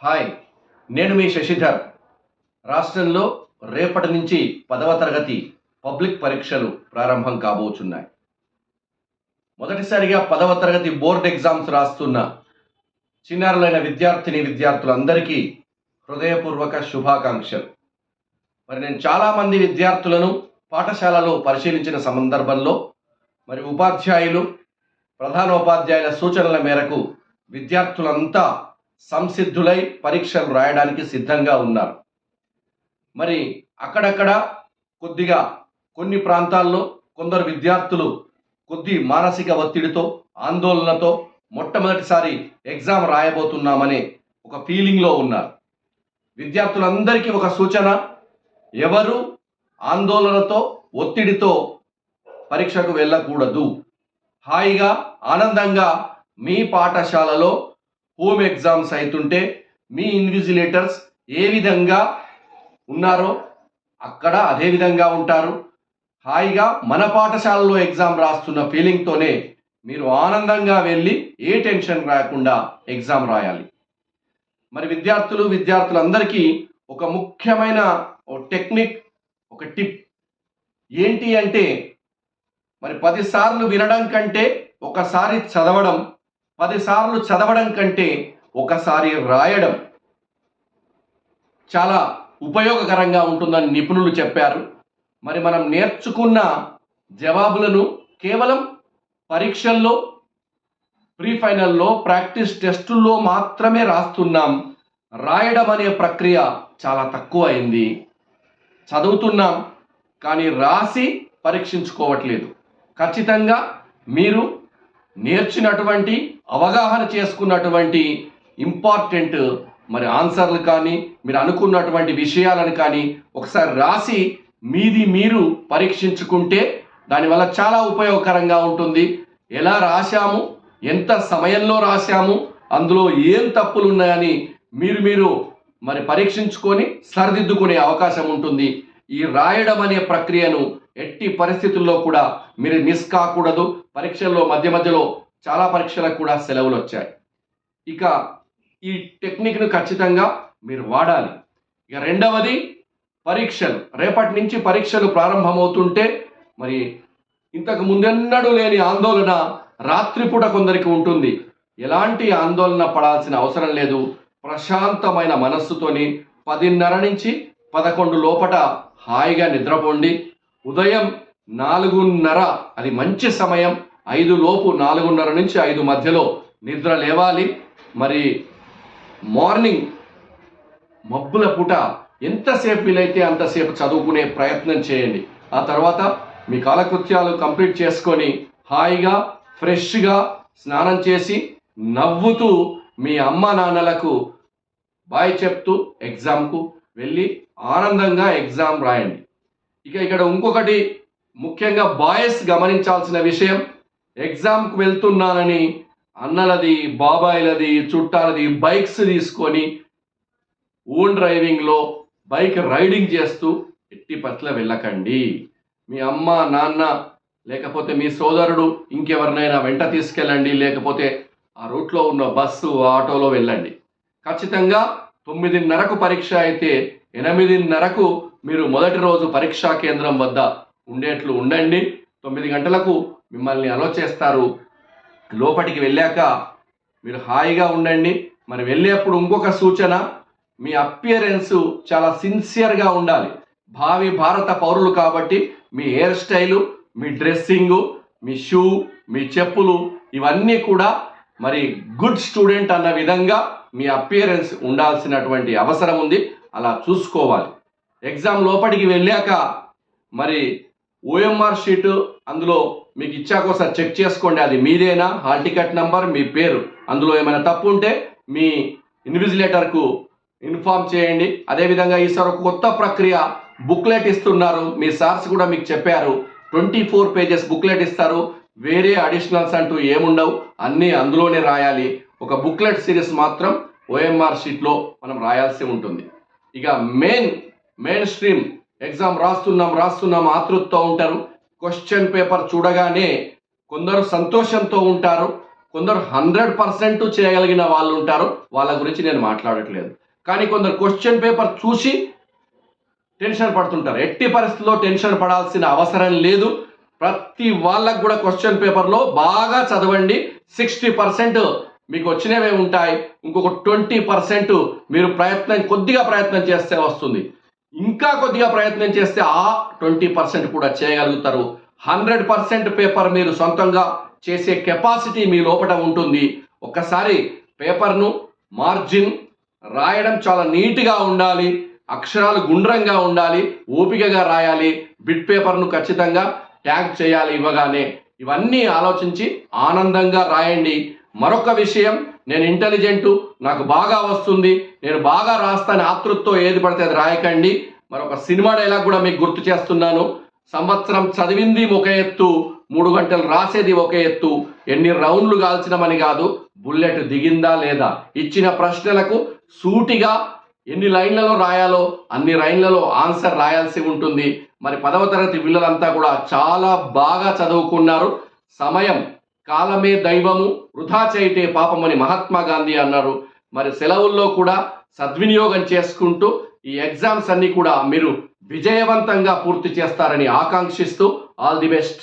Hi, నేను మీ శశిధర్. రాష్ట్రంలో రేపటి నుంచి 10వ తరగతి పబ్లిక్ పరీక్షలు ప్రారంభం కాబోతున్నాయి. మొదటిసారిగా 10వ తరగతి బోర్డ్ ఎగ్జామ్స్ రాస్తున్న చిన్నారులైన విద్యార్థులందరికీ హృదయపూర్వక శుభాకాంక్షలు. మరి నేను చాలామంది విద్యార్థులను పాఠశాలలో పరిశీలించిన సందర్భంలో ఉపాధ్యాయులు, ప్రధానోపాధ్యాయుల సూచనల మేరకు విద్యార్థులంతా సంసిద్ధులై పరీక్షలు రాయడానికి సిద్ధంగా ఉన్నారు. మరి అక్కడక్కడ కొన్ని ప్రాంతాల్లో కొందరు విద్యార్థులు కొద్ది మానసిక ఒత్తిడితో, ఆందోళనతో మొట్టమొదటిసారి ఎగ్జామ్ రాయబోతున్నామనే ఒక ఫీలింగ్లో ఉన్నారు. విద్యార్థులందరికీ ఒక సూచన: ఎవరు ఆందోళనతో, ఒత్తిడితో పరీక్షకు వెళ్ళకూడదు. హాయిగా, ఆనందంగా మీ పాఠశాలలో హోమ్ ఎగ్జామ్స్ అవుతుంటే మీ ఇన్విజిలేటర్స్ ఏ విధంగా ఉన్నారో అక్కడ అదే విధంగా ఉంటారు. హాయిగా మన పాఠశాలలో ఎగ్జామ్ రాస్తున్న ఫీలింగ్తోనే మీరు ఆనందంగా వెళ్ళి ఏ టెన్షన్ రాకుండా ఎగ్జామ్ రాయాలి. మరి విద్యార్థులందరికీ ఒక ముఖ్యమైన టెక్నిక్, ఒక టిప్ ఏంటి అంటే, 10 సార్లు వినడం కంటే ఒకసారి చదవడం, 10 సార్లు చదవడం కంటే ఒకసారి రాయడం చాలా ఉపయోగకరంగా ఉంటుందని నిపుణులు చెప్పారు. మనం నేర్చుకున్న జవాబులను కేవలం పరీక్షల్లో, ప్రీ ఫైనల్లో, ప్రాక్టీస్ టెస్టుల్లో మాత్రమే రాస్తున్నాం. రాయడం అనే ప్రక్రియ చాలా తక్కువ అయింది. చదువుతున్నాం కానీ రాసి పరీక్షించుకోవట్లేదు. ఖచ్చితంగా మీరు నేర్చినటువంటి, అవగాహన చేసుకున్నటువంటి ఇంపార్టెంట్ ఆన్సర్లు కానీ, మీరు అనుకున్నటువంటి విషయాలను కానీ ఒకసారి రాసి మీరు పరీక్షించుకుంటే దానివల్ల చాలా ఉపయోగకరంగా ఉంటుంది. ఎలా రాశాము, ఎంత సమయంలో రాశాము, అందులో ఏం తప్పులు ఉన్నాయని మీరు పరీక్షించుకొని సరిదిద్దుకునే అవకాశం ఉంటుంది. ఈ రాయడం అనే ప్రక్రియను ఎట్టి పరిస్థితుల్లో కూడా మీరు మిస్ కాకూడదు. పరీక్షల్లో మధ్యలో చాలా పరీక్షలకు కూడా సెలవులు వచ్చాయి. ఇక ఈ టెక్నిక్ను ఖచ్చితంగా మీరు వాడాలి. ఇక రెండవది, పరీక్షలు. రేపటి నుంచి పరీక్షలు ప్రారంభమవుతుంటే ఇంతకు ముందెన్నడూ లేని ఆందోళన రాత్రిపూట కొందరికి ఉంటుంది. ఎలాంటి ఆందోళన పడాల్సిన అవసరం లేదు. ప్రశాంతమైన మనస్సుతోని 10:30 నుంచి 11 లోపట హాయిగా నిద్రపోండి. ఉదయం 4:30 అది మంచి సమయం. 5 లోపు, 4:30 నుంచి 5 మధ్యలో నిద్ర లేవాలి. మార్నింగ్ మబ్బుల పూట ఎంతసేపు వీలైతే అంతసేపు చదువుకునే ప్రయత్నం చేయండి. ఆ తర్వాత మీ కాలకృత్యాలు కంప్లీట్ చేసుకొని హాయిగా, ఫ్రెష్గా స్నానం చేసి నవ్వుతూ మీ అమ్మ నాన్నలకు బాయ్ చెప్తూ ఎగ్జామ్కు వెళ్ళి ఆనందంగా ఎగ్జామ్ రాయండి. ఇక్కడ ఇంకొకటి ముఖ్యంగా బాయ్స్ గమనించాల్సిన విషయం: ఎగ్జామ్కి వెళ్తున్నానని అన్నలది, బాబాయిలది, చుట్టాలది బైక్స్ తీసుకొని ఓన్ డ్రైవింగ్లో బైక్ రైడింగ్ చేస్తూ ఎట్టి పట్ల వెళ్ళకండి. మీ అమ్మ నాన్న లేకపోతే మీ సోదరుడు ఇంకెవరినైనా వెంట తీసుకెళ్ళండి. లేకపోతే ఆ రూట్లో ఉన్న బస్సు, ఆటోలో వెళ్ళండి. ఖచ్చితంగా 9:30కు పరీక్ష అయితే 8:30కు మీరు మొదటి రోజు పరీక్షా కేంద్రం వద్ద ఉండేట్లు ఉండండి. 9 గంటలకు మిమ్మల్ని అలో చేస్తారు. లోపలికి వెళ్ళాక మీరు హాయిగా ఉండండి. వెళ్ళేప్పుడు ఇంకొక సూచన: మీ అపియరెన్స్ చాలా సిన్సియర్గా ఉండాలి. భావి భారత పౌరులు కాబట్టి మీ హెయిర్ స్టైలు, మీ డ్రెస్సింగు, మీ షూ, మీ చెప్పులు ఇవన్నీ కూడా గుడ్ స్టూడెంట్ అన్న విధంగా మీ అపియరెన్స్ ఉండాల్సినటువంటి అవసరం ఉంది. అలా చూసుకోవాలి. ఎగ్జామ్ లోపలికి వెళ్ళాక OMR షీటు అందులో మీకు ఇచ్చాక ఒకసారి చెక్ చేసుకోండి. అది మీదేనా, హాల్ టికెట్ నంబర్, మీ పేరు. అందులో ఏమైనా తప్పు ఉంటే మీ ఇన్విజిలేటర్కు ఇన్ఫార్మ్ చేయండి. అదేవిధంగా ఈసారి ఒక కొత్త ప్రక్రియ, బుక్లెట్ ఇస్తున్నారు. మీ సార్స్ కూడా మీకు చెప్పారు. 24 పేజెస్ బుక్లెట్ ఇస్తారు. వేరే అడిషనల్స్ అంటూ ఏముండవు, అన్నీ అందులోనే రాయాలి. ఒక బుక్లెట్ సిరీస్ మాత్రం OMR షీట్లో మనం రాయాల్సి ఉంటుంది. ఇక మెయిన్ స్ట్రీమ్ ఎగ్జామ్ రాస్తున్నాం ఆతృతతో ఉంటారు. క్వశ్చన్ పేపర్ చూడగానే కొందరు సంతోషంతో ఉంటారు, కొందరు 100% చేయగలిగిన వాళ్ళు ఉంటారు, వాళ్ళ గురించి నేను మాట్లాడట్లేదు. కానీ కొందరు క్వశ్చన్ పేపర్ చూసి టెన్షన్ పడుతుంటారు. ఎట్టి పరిస్థితుల్లో టెన్షన్ పడాల్సిన అవసరం లేదు. ప్రతి వాళ్ళకు కూడా క్వశ్చన్ పేపర్లో బాగా చదవండి. 60% మీకు వచ్చినవే ఉంటాయి. ఇంకొక 20% మీరు కొద్దిగా ప్రయత్నం చేస్తే వస్తుంది. ఇంకా కొద్దిగా ప్రయత్నం చేస్తే ఆ 20% కూడా చేయగలుగుతారు. 100% పేపర్ మీరు సొంతంగా చేసే కెపాసిటీ మీ లోపల ఉంటుంది. ఒక్కసారి పేపర్ను మార్జిన్ రాయడం చాలా నీట్గా ఉండాలి, అక్షరాలు గుండ్రంగా ఉండాలి, ఓపికగా రాయాలి, బిట్ పేపర్ను ఖచ్చితంగా ట్యాగ్ చేయాలి ఇవ్వగానే. ఇవన్నీ ఆలోచించి ఆనందంగా రాయండి. మరొక విషయం, నేను ఇంటెలిజెంటు, నాకు బాగా వస్తుంది, నేను బాగా రాస్తాను ఆతృతతో ఏది పడితే అది రాయకండి. మరొక సినిమా డైలాగ్ కూడా మీకు గుర్తు చేస్తున్నాను. సంవత్సరం చదివింది ఒక ఎత్తు, 3 గంటలు రాసేది ఒక ఎత్తు, ఎన్ని రౌండ్లు కాల్చినమని కాదు, బుల్లెట్ దిగిందా లేదా. ఇచ్చిన ప్రశ్నలకు సూటిగా ఎన్ని లైన్లలో రాయాలో అన్ని లైన్లలో ఆన్సర్ రాయాల్సి ఉంటుంది. మరి 10వ తరగతి పిల్లలంతా కూడా చాలా బాగా చదువుకున్నారు. సమయం కాలమే దైవము, వృధా చేయటే పాపమని మహాత్మా గాంధీ అన్నారు. మరి సెలవుల్లో కూడా సద్వినియోగం చేసుకుంటూ ఈ ఎగ్జామ్స్ అన్ని కూడా మీరు విజయవంతంగా పూర్తి చేస్తారని ఆకాంక్షిస్తూ ఆల్ ది బెస్ట్.